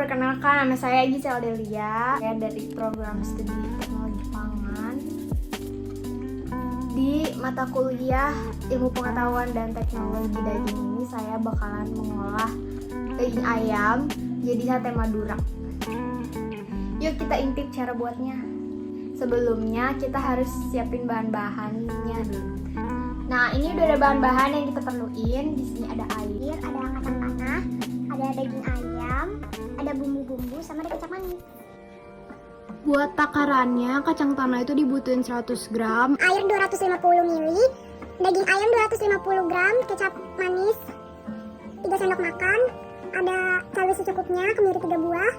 perkenalkan, nama saya Gisel Delia. Saya dari program studi teknologi pangan. Di mata kuliah ilmu pengetahuan dan teknologi daging ini saya bakalan mengolah daging ayam jadi sate Madura. Yuk kita intip cara buatnya. Sebelumnya kita harus siapin bahan-bahannya dulu. Nah, ini udah ada bahan-bahan yang kita perluin. Di sini ada air, ada kacang tanah, ada daging ayam, ada bumbu-bumbu, sama ada kecap manis. Buat takarannya, kacang tanah itu dibutuhin 100 gram, Air 250 ml, daging ayam 250 gram, kecap manis 3 sendok makan, ada cabai secukupnya, kemiri 3 buah,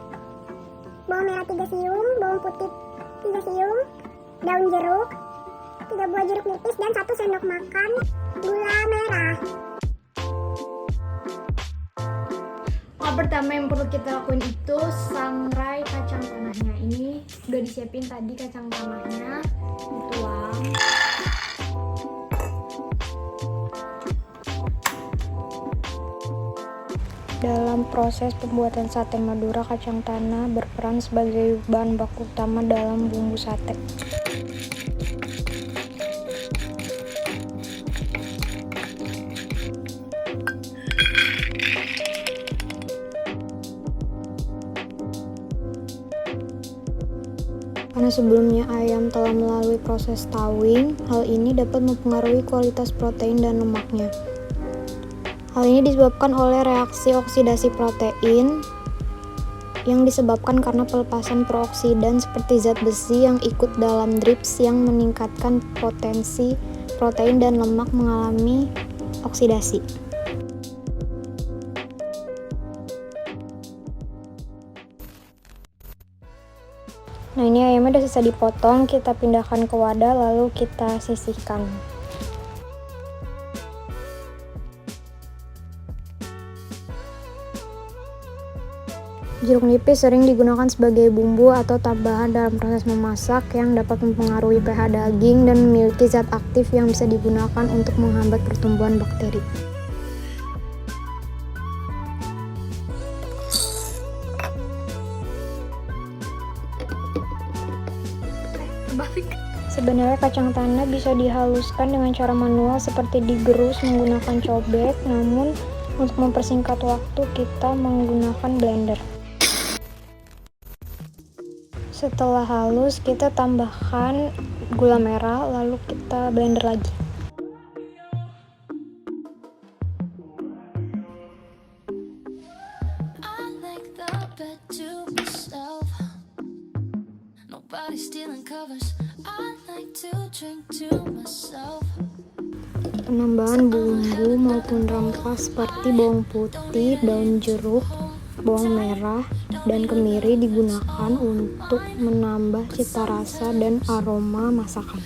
bawang merah 3 siung, bawang putih 3 siung, daun jeruk 3 buah jeruk nipis, dan 1 sendok makan gula merah. Pertama yang perlu kita lakuin itu sangrai kacang tanahnya. Ini udah disiapin tadi kacang tanahnya, dituang. Dalam proses pembuatan sate Madura, kacang tanah berperan sebagai bahan baku utama dalam bumbu sate. Karena sebelumnya ayam telah melalui proses thawing, hal ini dapat mempengaruhi kualitas protein dan lemaknya. Hal ini disebabkan oleh reaksi oksidasi protein yang disebabkan karena pelepasan peroksidan seperti zat besi yang ikut dalam drips yang meningkatkan potensi protein dan lemak mengalami oksidasi. Nah, ini ayamnya udah selesai dipotong, kita pindahkan ke wadah lalu kita sisihkan. Jeruk nipis sering digunakan sebagai bumbu atau tambahan dalam proses memasak yang dapat mempengaruhi pH daging dan memiliki zat aktif yang bisa digunakan untuk menghambat pertumbuhan bakteri. Sebenarnya kacang tanah bisa dihaluskan dengan cara manual seperti digerus menggunakan cobek, namun untuk mempersingkat waktu kita menggunakan blender. Setelah halus, kita tambahkan gula merah lalu kita blender lagi. Penambahan bumbu maupun rempah seperti bawang putih, daun jeruk, bawang merah, dan kemiri digunakan untuk menambah cita rasa dan aroma masakan.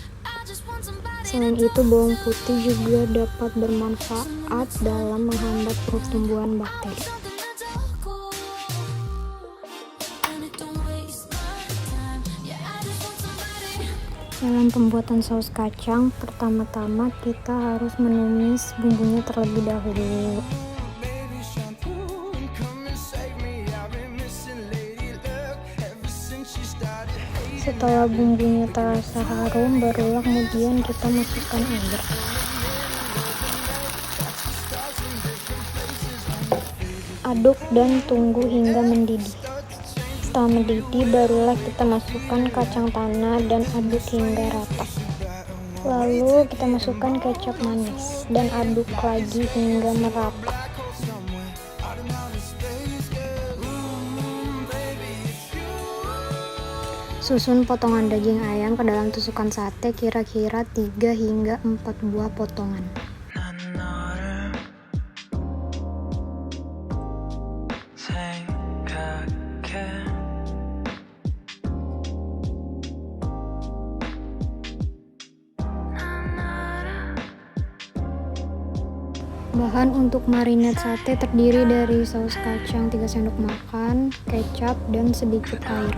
Selain itu, bawang putih juga dapat bermanfaat dalam menghambat pertumbuhan bakteri. Dalam pembuatan saus kacang, pertama-tama kita harus menumis bumbunya terlebih dahulu. Setelah bumbunya terasa harum, barulah kemudian kita masukkan air. Aduk dan tunggu hingga mendidih. Setelah mendidih, barulah kita masukkan kacang tanah dan aduk hingga rata. Lalu kita masukkan kecap manis dan aduk lagi hingga merata. Susun potongan daging ayam ke dalam tusukan sate, kira-kira 3 hingga 4 buah potongan. Bahan untuk marinat sate terdiri dari saus kacang 3 sendok makan, kecap, dan sedikit air.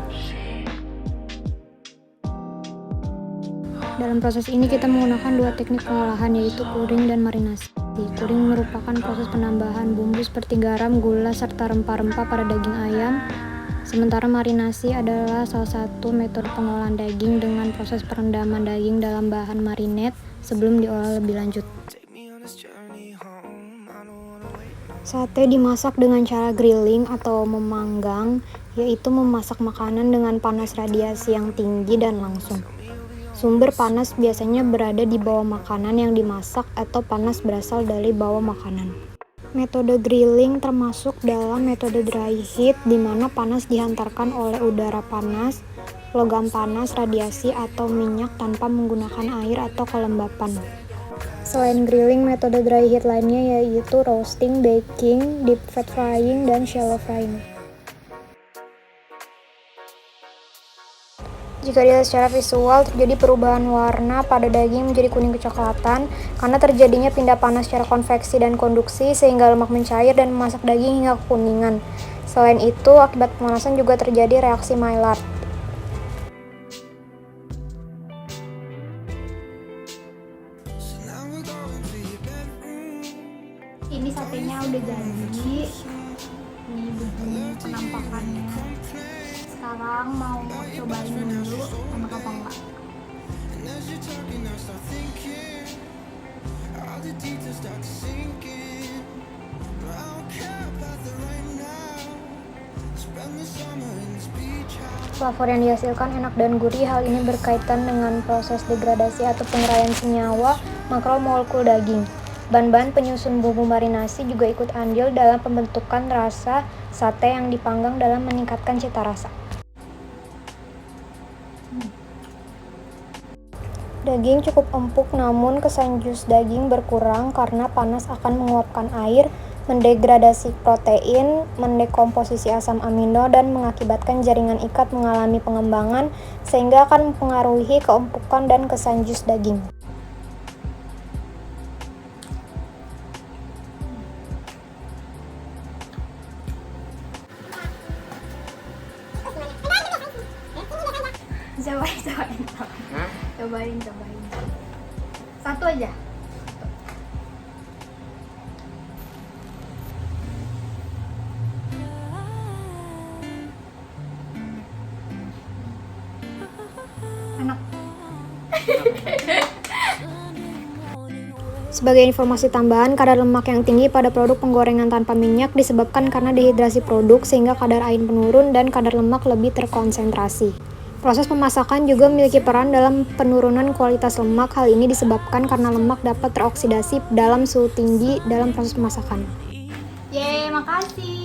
Dalam proses ini kita menggunakan 2 teknik pengolahan, yaitu kuring dan marinasi. Kuring merupakan proses penambahan bumbu seperti garam, gula, serta rempah-rempah pada daging ayam, Sementara marinasi adalah salah satu metode pengolahan daging dengan proses perendaman daging dalam bahan marinade sebelum diolah lebih lanjut. Sate dimasak dengan cara grilling atau memanggang, yaitu memasak makanan dengan panas radiasi yang tinggi dan langsung. Sumber panas biasanya berada di bawah makanan yang dimasak atau panas berasal dari bawah makanan. Metode grilling termasuk dalam metode dry heat di mana panas dihantarkan oleh udara panas, logam panas, radiasi, atau minyak tanpa menggunakan air atau kelembapan. Selain grilling, metode dry heat lainnya yaitu roasting, baking, deep fat frying, dan shallow frying. Jika dilihat secara visual, terjadi perubahan warna pada daging menjadi kuning kecoklatan karena terjadinya pindah panas secara konveksi dan konduksi sehingga lemak mencair dan memasak daging hingga kekuningan. Selain itu, akibat pemanasan juga terjadi reaksi Maillard. Ini satenya udah jadi. Ini begini penampakannya. Sekarang mau cobain dulu enak apa enggak. Flavor yang dihasilkan enak dan gurih. Hal ini berkaitan dengan proses degradasi atau penguraian senyawa makromolekul daging. Bahan-bahan penyusun bumbu marinasi juga ikut andil dalam pembentukan rasa sate yang dipanggang dalam meningkatkan cita rasa. Daging cukup empuk, namun kesan jus daging berkurang karena panas akan menguapkan air, mendegradasi protein, mendekomposisi asam amino, dan mengakibatkan jaringan ikat mengalami pengembangan sehingga akan mempengaruhi keempukan dan kesan jus daging. Cobain. Satu aja. Enak. Sebagai informasi tambahan, kadar lemak yang tinggi pada produk penggorengan tanpa minyak disebabkan karena dehidrasi produk sehingga kadar air menurun dan kadar lemak lebih terkonsentrasi. Proses pemasakan juga memiliki peran dalam penurunan kualitas lemak. Hal ini disebabkan karena lemak dapat teroksidasi dalam suhu tinggi dalam proses pemasakan. Yeay, makasih!